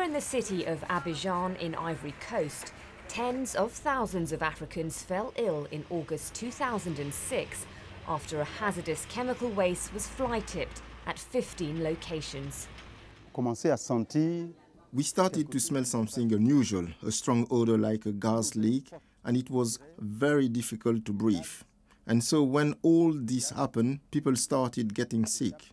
in the city of Abidjan in Ivory Coast, tens of thousands of Africans fell ill in August 2006 after a hazardous chemical waste was fly-tipped at 15 locations. We started to smell something unusual, a strong odor like a gas leak, and it was very difficult to breathe. And so when all this happened, people started getting sick.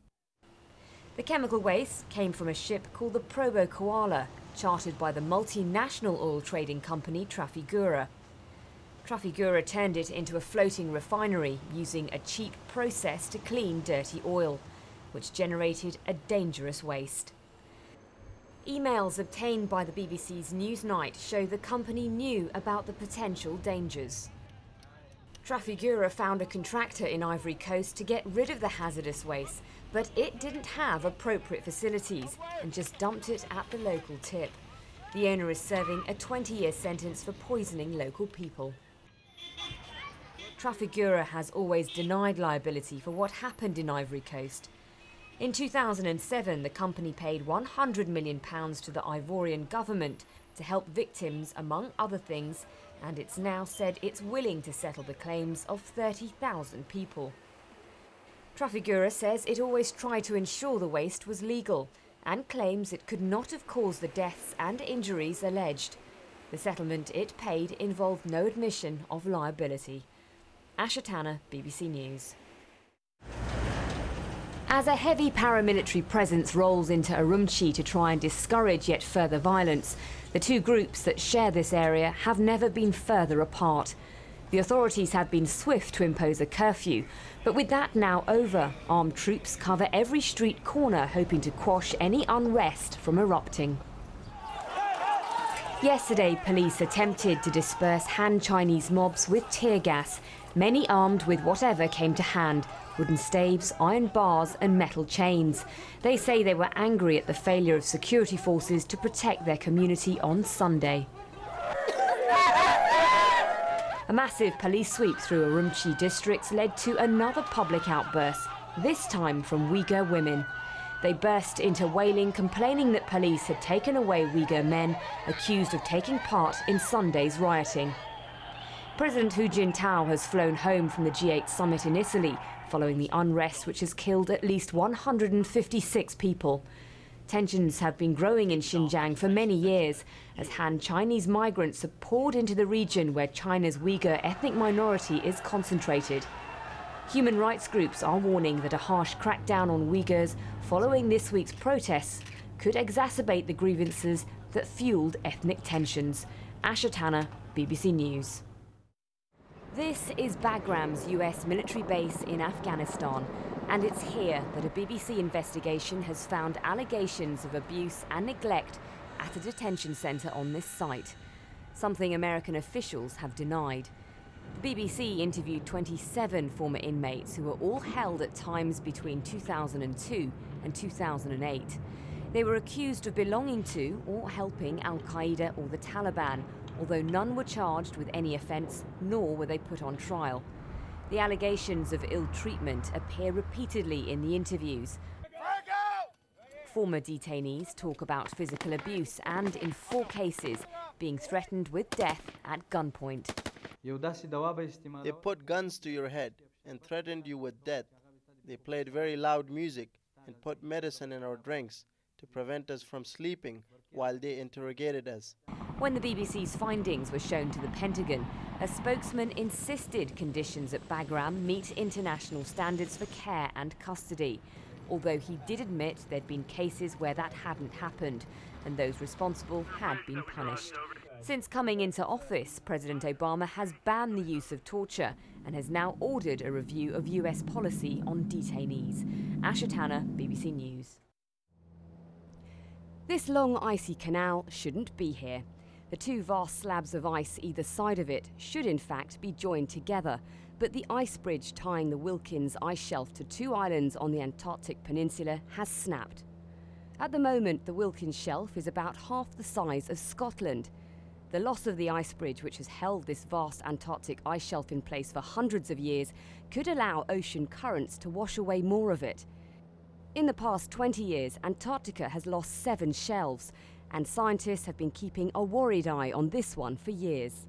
The chemical waste came from a ship called the Probo Koala, chartered by the multinational oil trading company Trafigura. Trafigura turned it into a floating refinery using a cheap process to clean dirty oil, which generated a dangerous waste. Emails obtained by the BBC's Newsnight show the company knew about the potential dangers. Trafigura found a contractor in Ivory Coast to get rid of the hazardous waste, but it didn't have appropriate facilities and just dumped it at the local tip. The owner is serving a 20-year sentence for poisoning local people. Trafigura has always denied liability for what happened in Ivory Coast. In 2007, the company paid £100 million to the Ivorian government to help victims, among other things, and it's now said it's willing to settle the claims of 30,000 people. Trafigura says it always tried to ensure the waste was legal and claims it could not have caused the deaths and injuries alleged. The settlement it paid involved no admission of liability. Asha Tanna, BBC News. As a heavy paramilitary presence rolls into Urumqi to try and discourage yet further violence, the two groups that share this area have never been further apart. The authorities have been swift to impose a curfew, but with that now over, armed troops cover every street corner hoping to quash any unrest from erupting. Yesterday, police attempted to disperse Han Chinese mobs with tear gas, many armed with whatever came to hand, wooden staves, iron bars and metal chains. They say they were angry at the failure of security forces to protect their community on Sunday. A massive police sweep through Urumqi districts led to another public outburst, this time from Uyghur women. They burst into wailing, complaining that police had taken away Uyghur men accused of taking part in Sunday's rioting. President Hu Jintao has flown home from the G8 summit in Italy following the unrest which has killed at least 156 people. Tensions have been growing in Xinjiang for many years as Han Chinese migrants have poured into the region where China's Uyghur ethnic minority is concentrated. Human rights groups are warning that a harsh crackdown on Uyghurs following this week's protests could exacerbate the grievances that fueled ethnic tensions. Asha Tanna, BBC News. This is Bagram's US military base in Afghanistan, and it's here that a BBC investigation has found allegations of abuse and neglect at a detention centre on this site, something American officials have denied. The BBC interviewed 27 former inmates who were all held at times between 2002 and 2008. They were accused of belonging to or helping Al-Qaeda or the Taliban, although none were charged with any offence, nor were they put on trial. The allegations of ill treatment appear repeatedly in the interviews. Former detainees talk about physical abuse and, in 4 cases, being threatened with death at gunpoint. They put guns to your head and threatened you with death. They played very loud music and put medicine in our drinks to prevent us from sleeping while they interrogated us. When the BBC's findings were shown to the Pentagon, a spokesman insisted conditions at Bagram meet international standards for care and custody, although he did admit there'd been cases where that hadn't happened and those responsible had been punished. Since coming into office, President Obama has banned the use of torture and has now ordered a review of US policy on detainees. Asha Tanna, BBC News. This long icy canal shouldn't be here. The 2 vast slabs of ice either side of it should in fact be joined together, but the ice bridge tying the Wilkins ice shelf to 2 islands on the Antarctic peninsula has snapped. At the moment, the Wilkins shelf is about half the size of Scotland. The loss of the ice bridge, which has held this vast Antarctic ice shelf in place for hundreds of years, could allow ocean currents to wash away more of it. In the past 20 years, Antarctica has lost 7 shelves, and scientists have been keeping a worried eye on this one for years.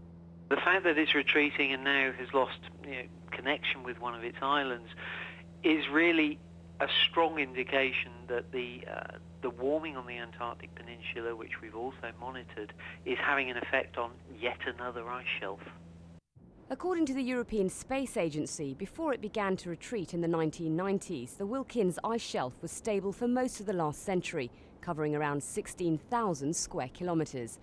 The fact that it's retreating and now has lost connection with one of its islands is really a strong indication that the warming on the Antarctic Peninsula, which we've also monitored, is having an effect on yet another ice shelf. According to the European Space Agency, before it began to retreat in the 1990s, the Wilkins ice shelf was stable for most of the last century, covering around 16,000 square kilometres.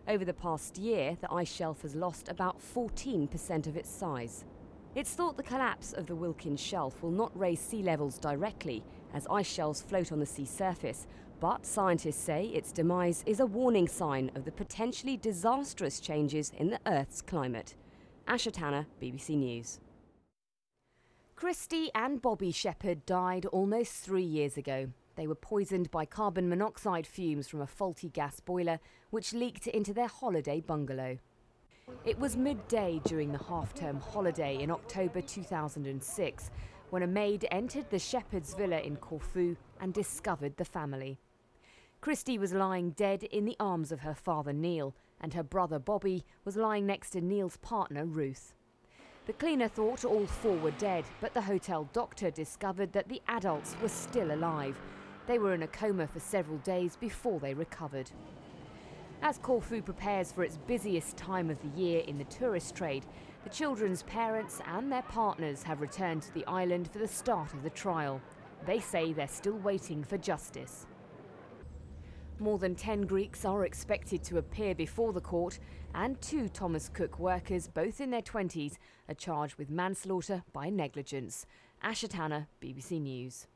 Over the past year, the ice shelf has lost about 14% of its size. It's thought the collapse of the Wilkins shelf will not raise sea levels directly, as ice shelves float on the sea surface, but scientists say its demise is a warning sign of the potentially disastrous changes in the Earth's climate. Asha Tanna, BBC News. Christy and Bobby Shepherd died almost 3 years ago. They were poisoned by carbon monoxide fumes from a faulty gas boiler which leaked into their holiday bungalow. It was midday during the half-term holiday in October 2006 when a maid entered the Shepherd's villa in Corfu and discovered the family. Christy was lying dead in the arms of her father Neil, and her brother Bobby was lying next to Neil's partner Ruth. The cleaner thought all four were dead, but the hotel doctor discovered that the adults were still alive. They were in a coma for several days before they recovered. As Corfu prepares for its busiest time of the year in the tourist trade, the children's parents and their partners have returned to the island for the start of the trial. They say they're still waiting for justice. More than 10 Greeks are expected to appear before the court, and 2 Thomas Cook workers, both in their 20s, are charged with manslaughter by negligence. Asha Tanna, BBC News.